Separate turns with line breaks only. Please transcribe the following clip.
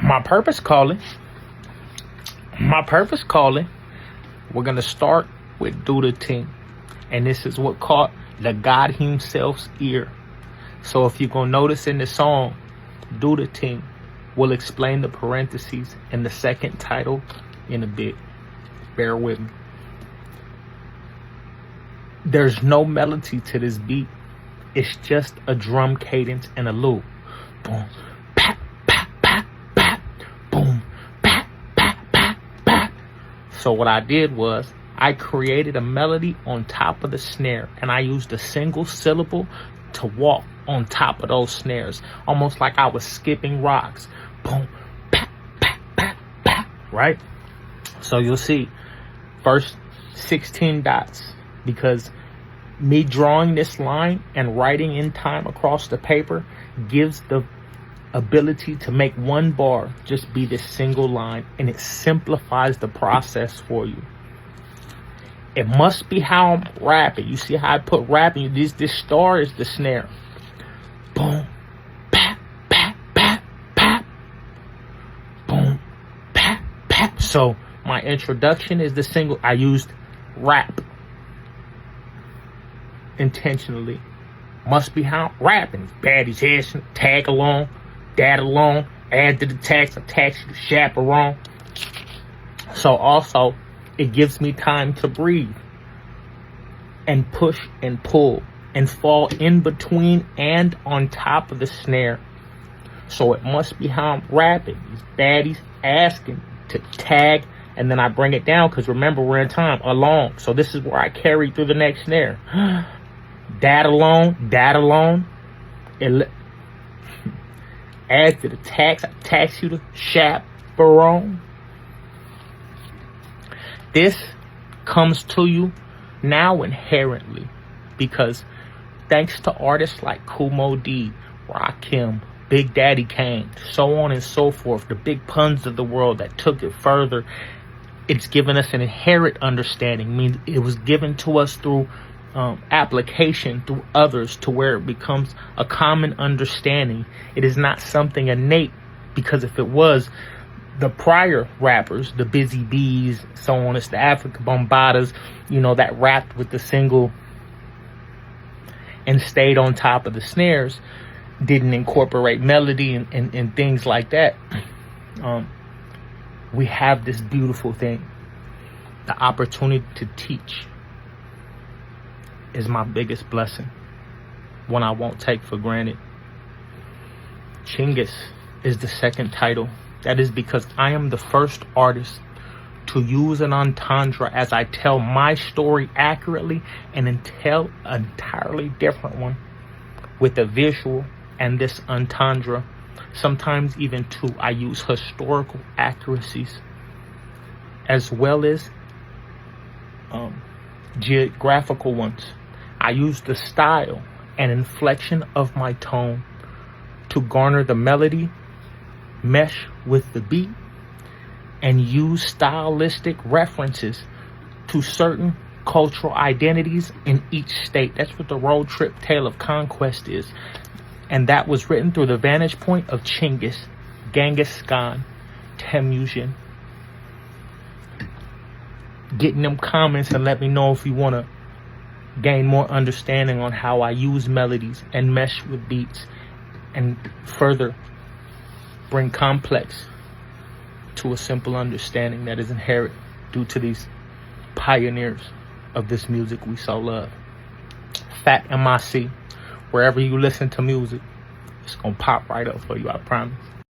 My purpose calling. We're going to start with Do the Ting. And this is what caught the God himself's ear. So if you're going to notice in the song, Do the Ting, we'll explain the parentheses in the second title in a bit. Bear with me. There's no melody to this beat. It's just a drum cadence and a loop. Boom, pat, pat, pat, pat, boom, pat, pat, pat, pat. So what I did was I created a melody on top of the snare, and I used a single syllable to walk on top of those snares, almost like I was skipping rocks. Boom, pat, pat, pat, pat, right? So you'll see first 16 dots, because me drawing this line and writing in time across the paper gives the ability to make one bar just be this single line, and it simplifies the process for you. It must be how I'm rapping. You see how I put rapping? This star is the snare. Boom, pat, pat, pat, pat. Boom, pat, pat. So my introduction is the single. I used rap intentionally. Must be how I'm rapping. Baddies, heads, tag along, dad along, add to the text, attach to the chaperone. So also, it gives me time to breathe and push and pull and fall in between and on top of the snare. So it must be how I'm rapping. These baddies asking to tag, and then I bring it down, because remember, we're in time, along. So this is where I carry through the next snare. Dad alone. Add to the tax, I tax you to chaperone. This comes to you now inherently, because thanks to artists like Kumo D, Rakim, Big Daddy Kane, so on and so forth, the big puns of the world that took it further, it's given us an inherent understanding. I mean, it was given to us through application through others, to where it becomes a common understanding. It is not something innate, because if it was, the prior rappers, the Busy Bees, so on, it's the Africa Bombadas, that rapped with the single and stayed on top of the snares, didn't incorporate melody and things like that. We have this beautiful thing. The opportunity to teach is my biggest blessing, one I won't take for granted. Chinggis is the second title. That is because I am the first artist to use an entendre as I tell my story accurately, and then tell an entirely different one with a visual and this entendre. Sometimes even two, I use historical accuracies as well as geographical ones. I use the style and inflection of my tone to garner the melody, mesh with the beat, and use stylistic references to certain cultural identities in each state. That's what the road trip tale of conquest is. And that was written through the vantage point of Chinggis, Genghis Khan, Temujin. Get in them comments and let me know if you want to gain more understanding on how I use melodies and mesh with beats, and further bring complex to a simple understanding that is inherent due to these pioneers of this music we so love. Fat MIC, wherever you listen to music, it's gonna pop right up for you, I promise.